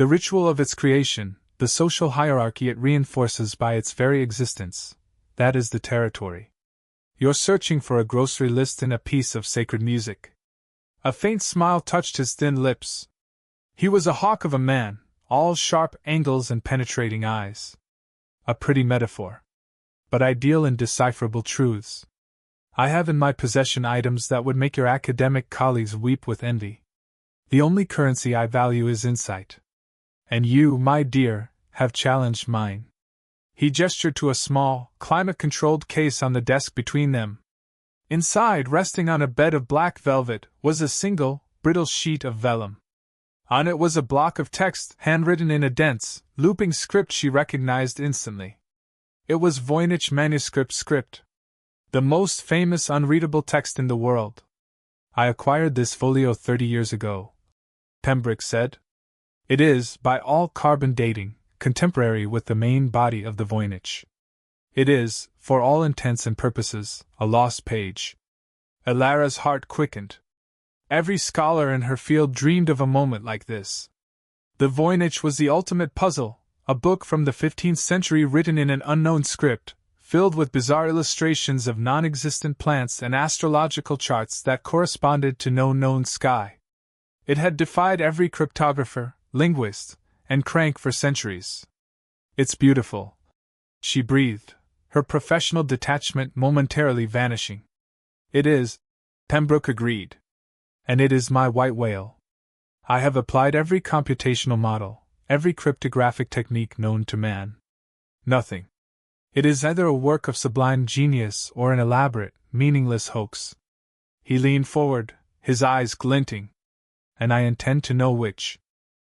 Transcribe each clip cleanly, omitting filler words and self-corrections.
The ritual of its creation, the social hierarchy it reinforces by its very existence, that is the territory. You're searching for a grocery list in a piece of sacred music. A faint smile touched his thin lips. He was a hawk of a man, all sharp angles and penetrating eyes. A pretty metaphor, but ideal in decipherable truths. I have in my possession items that would make your academic colleagues weep with envy. The only currency I value is insight. And you, my dear, have challenged mine. He gestured to a small, climate-controlled case on the desk between them. Inside, resting on a bed of black velvet, was a single, brittle sheet of vellum. On it was a block of text, handwritten in a dense, looping script she recognized instantly. It was Voynich manuscript script. The most famous unreadable text in the world. I acquired this folio 30 years ago, Pembroke said. It is, by all carbon dating, contemporary with the main body of the Voynich. It is, for all intents and purposes, a lost page. Elara's heart quickened. Every scholar in her field dreamed of a moment like this. The Voynich was the ultimate puzzle, a book from the 15th century written in an unknown script, filled with bizarre illustrations of non-existent plants and astrological charts that corresponded to no known sky. It had defied every cryptographer, linguist, and crank for centuries. It's beautiful, she breathed, her professional detachment momentarily vanishing. It is, Pembroke agreed. And it is my white whale. I have applied every computational model, every cryptographic technique known to man. Nothing. It is either a work of sublime genius or an elaborate, meaningless hoax. He leaned forward, his eyes glinting. And I intend to know which.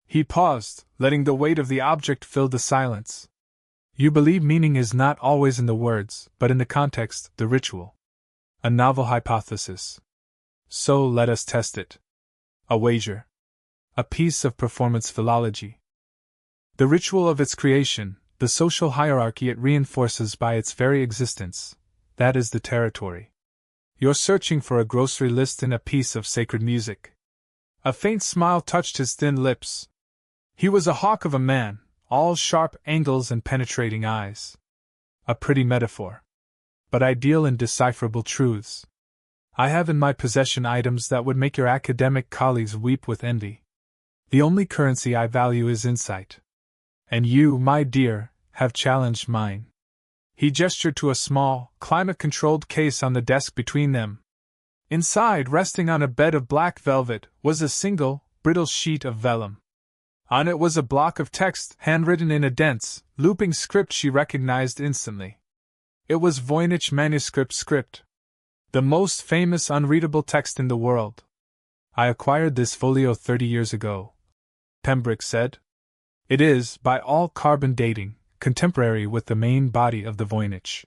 He paused, letting the weight of the object fill the silence. You believe meaning is not always in the words, but in the context, the ritual. A novel hypothesis. So let us test it. A wager. A piece of performance philology. The ritual of its creation, the social hierarchy it reinforces by its very existence, that is the territory. You're searching for a grocery list in a piece of sacred music. A faint smile touched his thin lips. He was a hawk of a man, all sharp angles and penetrating eyes. A pretty metaphor, but ideal in decipherable truths. I have in my possession items that would make your academic colleagues weep with envy. The only currency I value is insight. And you, my dear, have challenged mine. He gestured to a small, climate-controlled case on the desk between them. Inside, resting on a bed of black velvet, was a single, brittle sheet of vellum. On it was a block of text, handwritten in a dense, looping script she recognized instantly. It was Voynich manuscript script. The most famous unreadable text in the world. I acquired this folio 30 years ago, Pembroke said. It is, by all carbon dating, contemporary with the main body of the Voynich.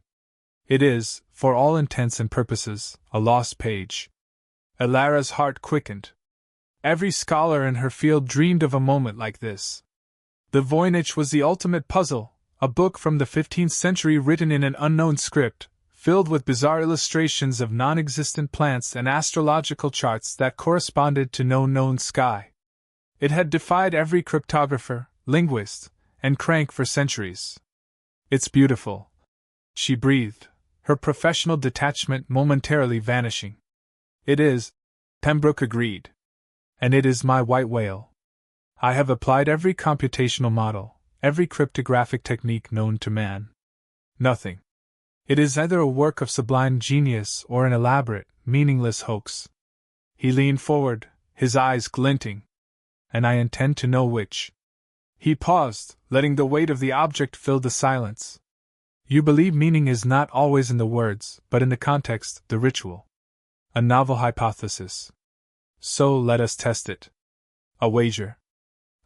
It is, for all intents and purposes, a lost page. Elara's heart quickened. Every scholar in her field dreamed of a moment like this. The Voynich was the ultimate puzzle, a book from the 15th century written in an unknown script, filled with bizarre illustrations of non-existent plants and astrological charts that corresponded to no known sky. It had defied every cryptographer, linguist, and crank for centuries. It's beautiful, she breathed, her professional detachment momentarily vanishing. It is, Pembroke agreed. And it is my white whale. I have applied every computational model, every cryptographic technique known to man. Nothing. It is either a work of sublime genius or an elaborate, meaningless hoax. He leaned forward, his eyes glinting. And I intend to know which. He paused, letting the weight of the object fill the silence. You believe meaning is not always in the words, but in the context, the ritual. A novel hypothesis. So let us test it. A wager.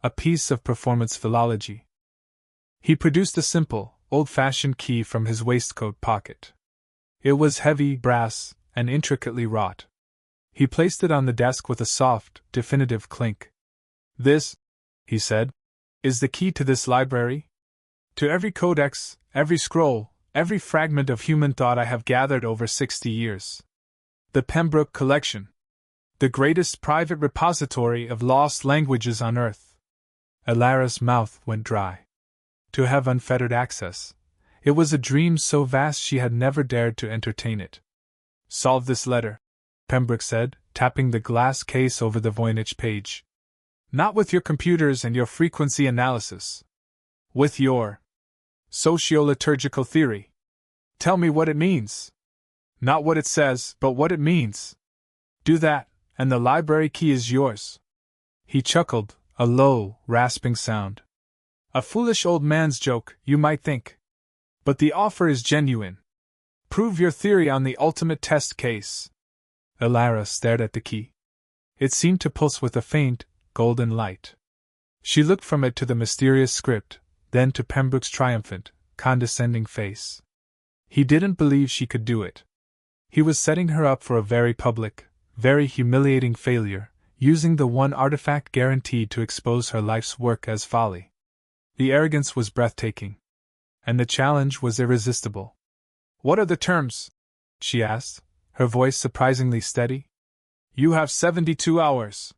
A piece of performance philology. He produced a simple, old-fashioned key from his waistcoat pocket. It was heavy, brass, and intricately wrought. He placed it on the desk with a soft, definitive clink. This, he said, is the key to this library? To every codex, every scroll, every fragment of human thought I have gathered over 60 years. The Pembroke Collection. The greatest private repository of lost languages on Earth. Elara's mouth went dry. To have unfettered access. It was a dream so vast she had never dared to entertain it. Solve this letter, Pembroke said, tapping the glass case over the Voynich page. Not with your computers and your frequency analysis. With your socioliturgical theory. Tell me what it means. Not what it says, but what it means. Do that, and the library key is yours. He chuckled, a low, rasping sound. A foolish old man's joke, you might think. But the offer is genuine. Prove your theory on the ultimate test case. Elara stared at the key. It seemed to pulse with a faint, golden light. She looked from it to the mysterious script, then to Pembroke's triumphant, condescending face. He didn't believe she could do it. He was setting her up for a very public, very humiliating failure, using the one artifact guaranteed to expose her life's work as folly. The arrogance was breathtaking. And the challenge was irresistible. What are the terms? She asked, her voice surprisingly steady. You have 72 hours.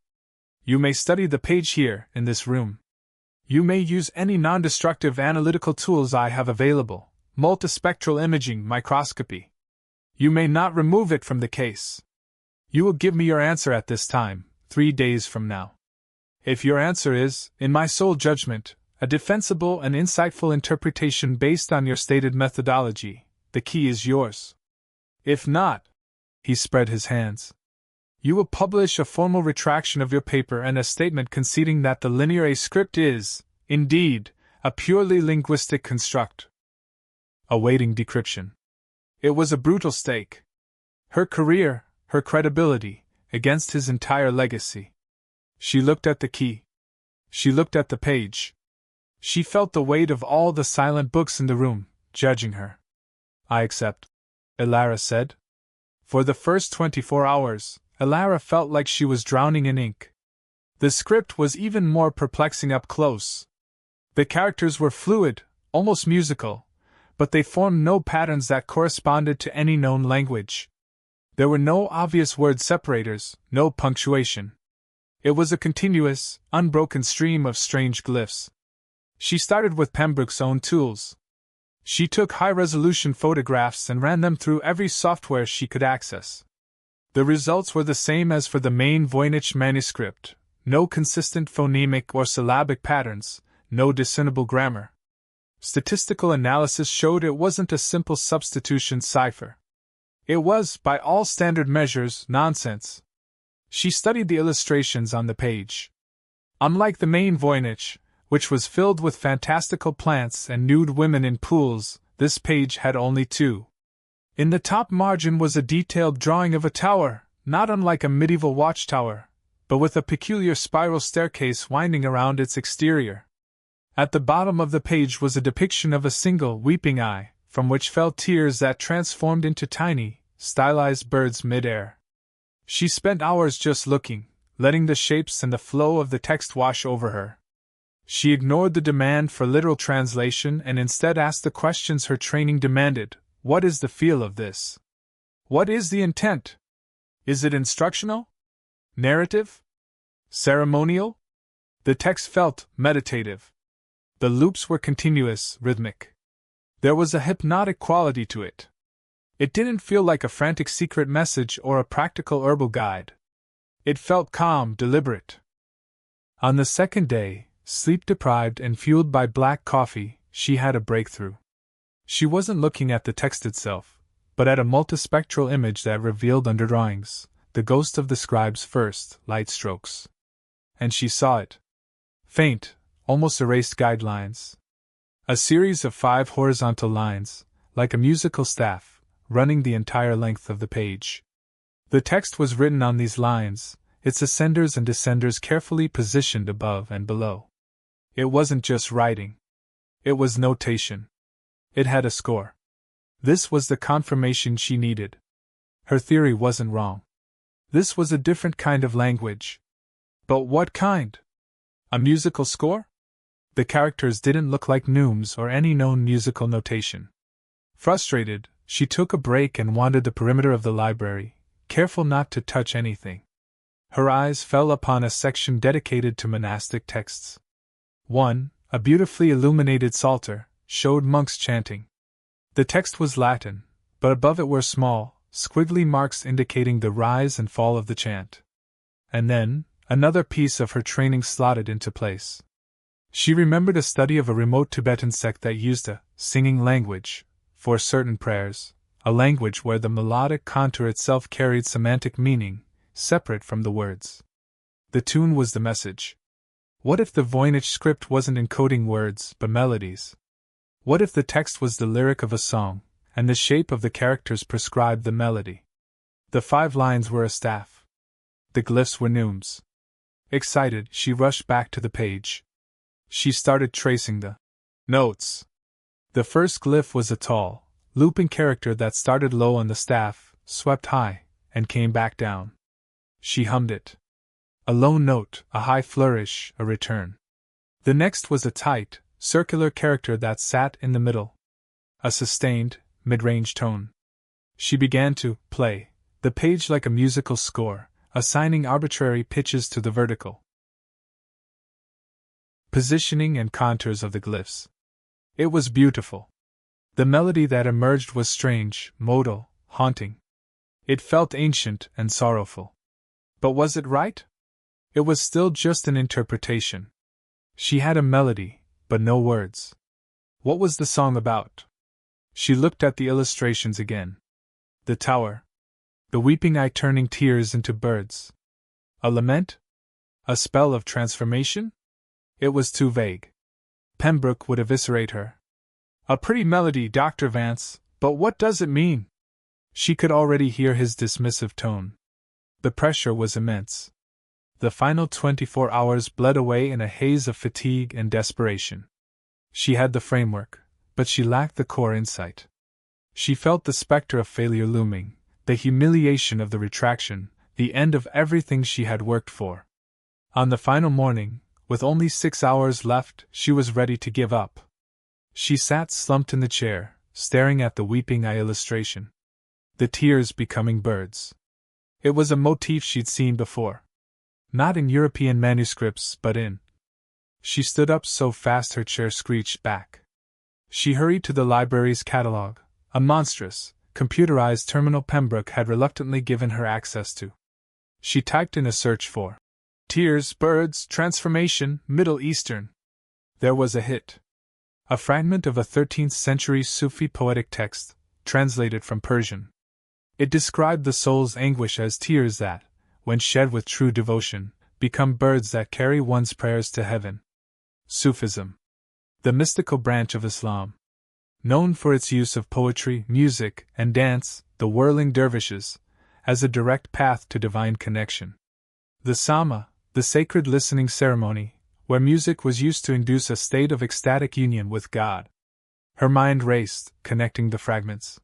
You may study the page here, in this room. You may use any non-destructive analytical tools I have available, multispectral imaging, microscopy. You may not remove it from the case. You will give me your answer at this time, 3 days from now. If your answer is, in my sole judgment, a defensible and insightful interpretation based on your stated methodology, the key is yours. If not, he spread his hands. You will publish a formal retraction of your paper and a statement conceding that the linear A script is, indeed, a purely linguistic construct. Awaiting decryption. It was a brutal stake. Her career, her credibility, against his entire legacy. She looked at the key. She looked at the page. She felt the weight of all the silent books in the room, judging her. I accept, Elara said. For the first 24 hours, Elara felt like she was drowning in ink. The script was even more perplexing up close. The characters were fluid, almost musical, but they formed no patterns that corresponded to any known language. There were no obvious word separators, no punctuation. It was a continuous, unbroken stream of strange glyphs. She started with Pembroke's own tools. She took high-resolution photographs and ran them through every software she could access. The results were the same as for the main Voynich manuscript: no consistent phonemic or syllabic patterns, no discernible grammar. Statistical analysis showed it wasn't a simple substitution cipher. It was, by all standard measures, nonsense. She studied the illustrations on the page. Unlike the main Voynich, which was filled with fantastical plants and nude women in pools, this page had only 2. In the top margin was a detailed drawing of a tower, not unlike a medieval watchtower, but with a peculiar spiral staircase winding around its exterior. At the bottom of the page was a depiction of a single weeping eye, from which fell tears that transformed into tiny, stylized birds mid-air. She spent hours just looking, letting the shapes and the flow of the text wash over her. She ignored the demand for literal translation and instead asked the questions her training demanded. What is the feel of this? What is the intent? Is it instructional? Narrative? Ceremonial? The text felt meditative. The loops were continuous, rhythmic. There was a hypnotic quality to it. It didn't feel like a frantic secret message or a practical herbal guide. It felt calm, deliberate. On the second day, sleep-deprived and fueled by black coffee, she had a breakthrough. She wasn't looking at the text itself, but at a multispectral image that revealed under drawings the ghost of the scribe's first light strokes. And she saw it. Faint, almost erased guidelines. A series of 5 horizontal lines, like a musical staff, running the entire length of the page. The text was written on these lines, its ascenders and descenders carefully positioned above and below. It wasn't just writing. It was notation. It had a score. This was the confirmation she needed. Her theory wasn't wrong. This was a different kind of language. But what kind? A musical score? The characters didn't look like neumes or any known musical notation. Frustrated, she took a break and wandered the perimeter of the library, careful not to touch anything. Her eyes fell upon a section dedicated to monastic texts. One, a beautifully illuminated psalter, showed monks chanting. The text was Latin, but above it were small, squiggly marks indicating the rise and fall of the chant. And then, another piece of her training slotted into place. She remembered a study of a remote Tibetan sect that used a singing language for certain prayers, a language where the melodic contour itself carried semantic meaning, separate from the words. The tune was the message. What if the Voynich script wasn't encoding words, but melodies? What if the text was the lyric of a song, and the shape of the characters prescribed the melody? The 5 lines were a staff. The glyphs were neumes. Excited, she rushed back to the page. She started tracing the notes. The first glyph was a tall, looping character that started low on the staff, swept high, and came back down. She hummed it. A low note, a high flourish, a return. The next was a tight, circular character that sat in the middle. A sustained, mid-range tone. She began to play the page like a musical score, assigning arbitrary pitches to the vertical positioning and contours of the glyphs. It was beautiful. The melody that emerged was strange, modal, haunting. It felt ancient and sorrowful. But was it right? It was still just an interpretation. She had a melody, but no words. What was the song about? She looked at the illustrations again. The tower. The weeping eye turning tears into birds. A lament? A spell of transformation? It was too vague. Pembroke would eviscerate her. A pretty melody, Dr. Vance, but what does it mean? She could already hear his dismissive tone. The pressure was immense. The final 24 hours bled away in a haze of fatigue and desperation. She had the framework, but she lacked the core insight. She felt the specter of failure looming, the humiliation of the retraction, the end of everything she had worked for. On the final morning, with only 6 hours left, she was ready to give up. She sat slumped in the chair, staring at the weeping eye illustration. The tears becoming birds. It was a motif she'd seen before. Not in European manuscripts, but in. She stood up so fast her chair screeched back. She hurried to the library's catalog, a monstrous, computerized terminal Pembroke had reluctantly given her access to. She typed in a search for tears, birds, transformation, Middle Eastern. There was a hit. A fragment of a 13th century Sufi poetic text, translated from Persian. It described the soul's anguish as tears that, when shed with true devotion, become birds that carry one's prayers to heaven. Sufism. The mystical branch of Islam. Known for its use of poetry, music, and dance, the whirling dervishes, as a direct path to divine connection. The Sama, the sacred listening ceremony, where music was used to induce a state of ecstatic union with God. Her mind raced, connecting the fragments.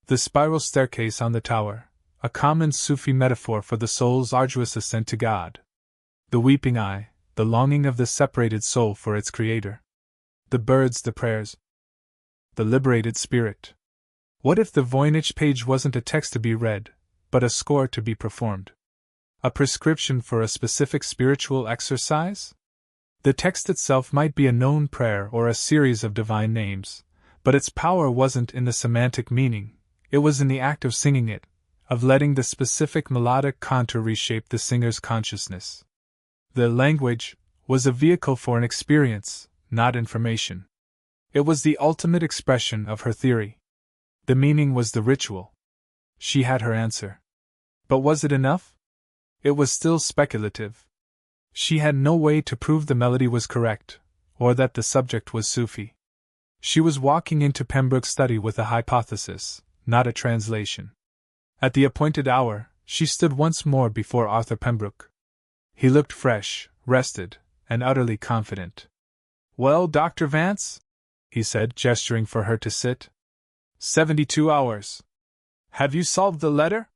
The spiral staircase on the tower, a common Sufi metaphor for the soul's arduous ascent to God. The weeping eye, the longing of the separated soul for its creator. The birds, the prayers. The liberated spirit. What if the Voynich page wasn't a text to be read, but a score to be performed? A prescription for a specific spiritual exercise? The text itself might be a known prayer or a series of divine names, but its power wasn't in the semantic meaning, it was in the act of singing it, of letting the specific melodic contour reshape the singer's consciousness. The language was a vehicle for an experience, not information. It was the ultimate expression of her theory. The meaning was the ritual. She had her answer. But was it enough? It was still speculative. She had no way to prove the melody was correct, or that the subject was Sufi. She was walking into Pembroke's study with a hypothesis, not a translation. At the appointed hour, she stood once more before Arthur Pembroke. He looked fresh, rested, and utterly confident. "Well, Dr. Vance?" he said, gesturing for her to sit. 72 hours. Have you solved the letter?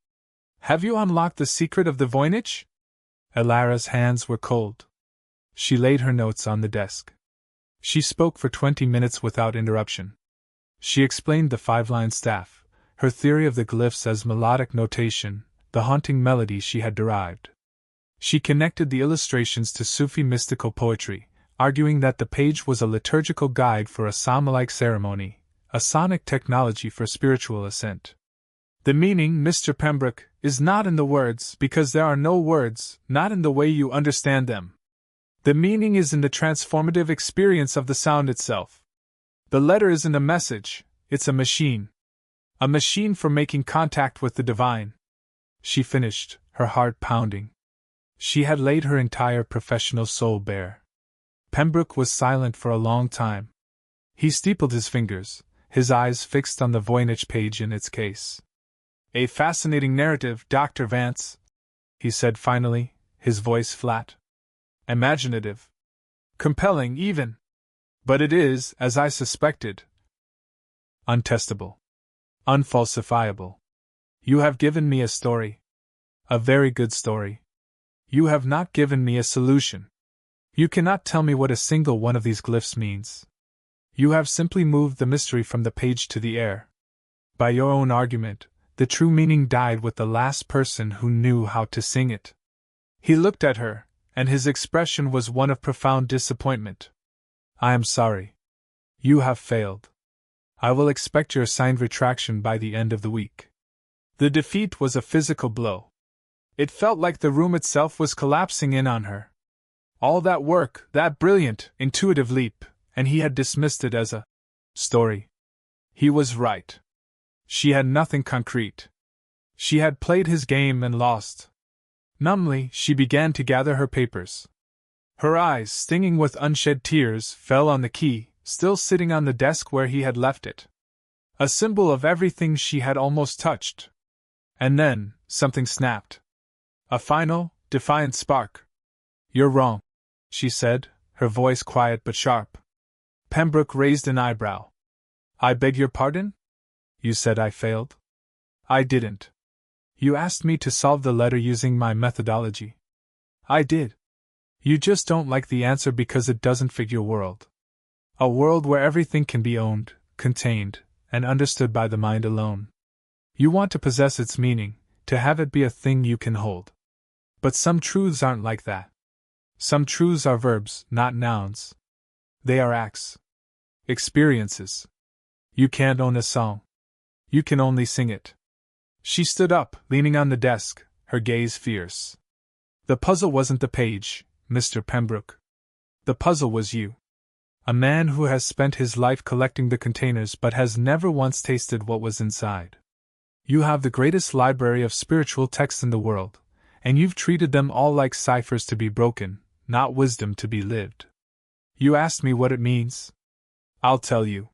Have you unlocked the secret of the Voynich? Elara's hands were cold. She laid her notes on the desk. She spoke for 20 minutes without interruption. She explained the 5-line staff, her theory of the glyphs as melodic notation, the haunting melody she had derived. She connected the illustrations to Sufi mystical poetry, arguing that the page was a liturgical guide for a psalm-like ceremony, a sonic technology for spiritual ascent. The meaning, Mr. Pembroke, is not in the words because there are no words, not in the way you understand them. The meaning is in the transformative experience of the sound itself. The letter isn't a message, it's a machine. A machine for making contact with the divine. She finished, her heart pounding. She had laid her entire professional soul bare. Pembroke was silent for a long time. He steepled his fingers, his eyes fixed on the Voynich page in its case. "A fascinating narrative, Dr. Vance," he said finally, his voice flat. "Imaginative. Compelling, even. But it is, as I suspected, untestable. Unfalsifiable. You have given me a story. A very good story. You have not given me a solution. You cannot tell me what a single one of these glyphs means. You have simply moved the mystery from the page to the air. By your own argument, the true meaning died with the last person who knew how to sing it." He looked at her, and his expression was one of profound disappointment. "I am sorry. You have failed. I will expect your signed retraction by the end of the week." The defeat was a physical blow. It felt like the room itself was collapsing in on her. All that work, that brilliant, intuitive leap, and he had dismissed it as a story. He was right. She had nothing concrete. She had played his game and lost. Numbly, she began to gather her papers. Her eyes, stinging with unshed tears, fell on the key, still sitting on the desk where he had left it. A symbol of everything she had almost touched. And then, something snapped. A final, defiant spark. "You're wrong," she said, her voice quiet but sharp. Pembroke raised an eyebrow. "I beg your pardon? You said I failed?" "I didn't. You asked me to solve the letter using my methodology. I did. You just don't like the answer because it doesn't fit your world. A world where everything can be owned, contained, and understood by the mind alone. You want to possess its meaning, to have it be a thing you can hold. But some truths aren't like that. Some truths are verbs, not nouns. They are acts. Experiences. You can't own a song. You can only sing it." She stood up, leaning on the desk, her gaze fierce. "The puzzle wasn't the page, Mr. Pembroke. The puzzle was you. A man who has spent his life collecting the containers but has never once tasted what was inside. You have the greatest library of spiritual texts in the world, and you've treated them all like ciphers to be broken, not wisdom to be lived. You asked me what it means? I'll tell you.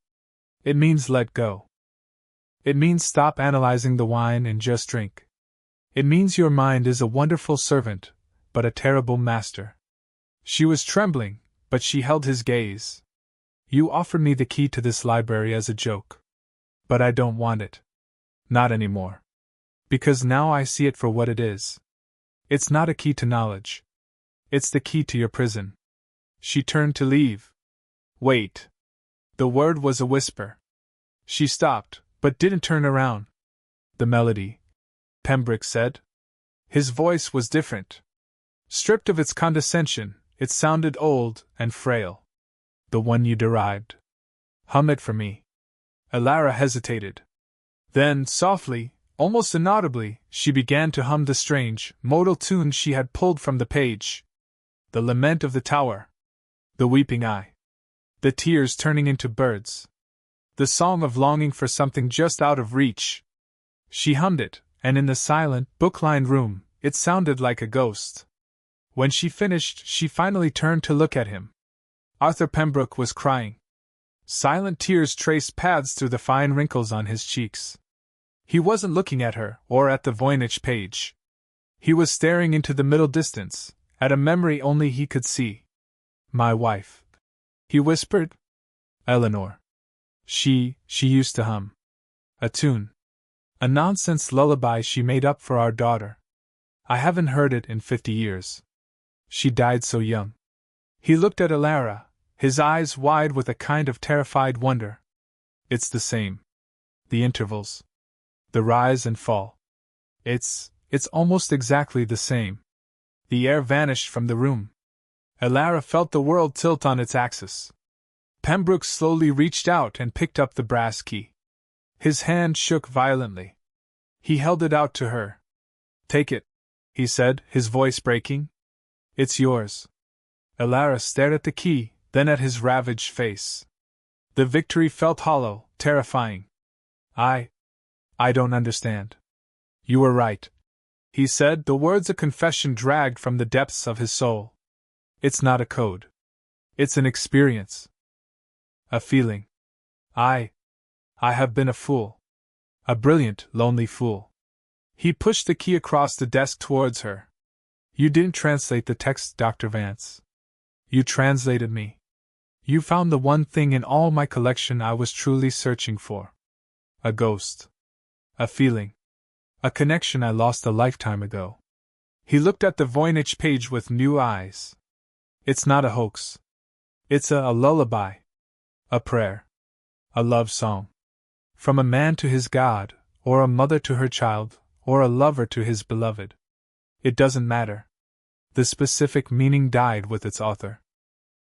It means let go. It means stop analyzing the wine and just drink. It means your mind is a wonderful servant, but a terrible master." She was trembling, but she held his gaze. "You offered me the key to this library as a joke. But I don't want it. Not anymore. Because now I see it for what it is. It's not a key to knowledge. It's the key to your prison." She turned to leave. "Wait." The word was a whisper. She stopped, but didn't turn around. "The melody," Pembroke said. His voice was different. Stripped of its condescension, it sounded old and frail. "The one you derived. Hum it for me." Elara hesitated. Then, softly, almost inaudibly, she began to hum the strange, modal tune she had pulled from the page. The lament of the tower. The weeping eye. The tears turning into birds. The song of longing for something just out of reach. She hummed it, and in the silent, book-lined room, it sounded like a ghost. When she finished, she finally turned to look at him. Arthur Pembroke was crying. Silent tears traced paths through the fine wrinkles on his cheeks. He wasn't looking at her, or at the Voynich page. He was staring into the middle distance, at a memory only he could see. "My wife," he whispered. "Eleanor. She used to hum. A tune. A nonsense lullaby she made up for our daughter. I haven't heard it in 50 years. She died so young." He looked at Elara, his eyes wide with a kind of terrified wonder. "It's the same. The intervals. The rise and fall. It's almost exactly the same." The air vanished from the room. Elara felt the world tilt on its axis. Pembroke slowly reached out and picked up the brass key. His hand shook violently. He held it out to her. "Take it," he said, his voice breaking. "It's yours." Elara stared at the key, then at his ravaged face. The victory felt hollow, terrifying. I don't understand." "You were right," he said, the words a confession dragged from the depths of his soul. "It's not a code. It's an experience. A feeling. I have been a fool. A brilliant, lonely fool." He pushed the key across the desk towards her. "You didn't translate the text, Dr. Vance. You translated me. You found the one thing in all my collection I was truly searching for. A ghost. A feeling. A connection I lost a lifetime ago." He looked at the Voynich page with new eyes. "It's not a hoax. It's a lullaby. A prayer. A love song. From a man to his God, or a mother to her child, or a lover to his beloved. It doesn't matter. The specific meaning died with its author.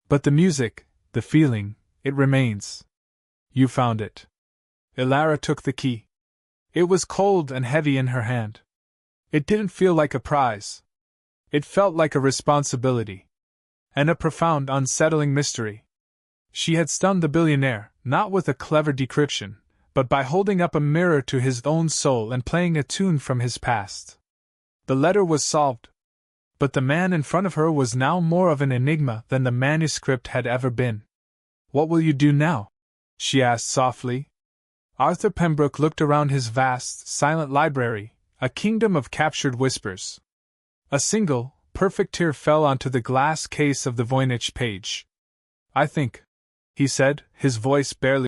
But the music, the feeling, it remains. You found it." Elara took the key. It was cold and heavy in her hand. It didn't feel like a prize. It felt like a responsibility. And a profound, unsettling mystery. She had stunned the billionaire, not with a clever decryption, but by holding up a mirror to his own soul and playing a tune from his past. The letter was solved. But the man in front of her was now more of an enigma than the manuscript had ever been. "What will you do now?" she asked softly. Arthur Pembroke looked around his vast, silent library, a kingdom of captured whispers. A single, perfect tear fell onto the glass case of the Voynich page. "I think," he said, his voice barely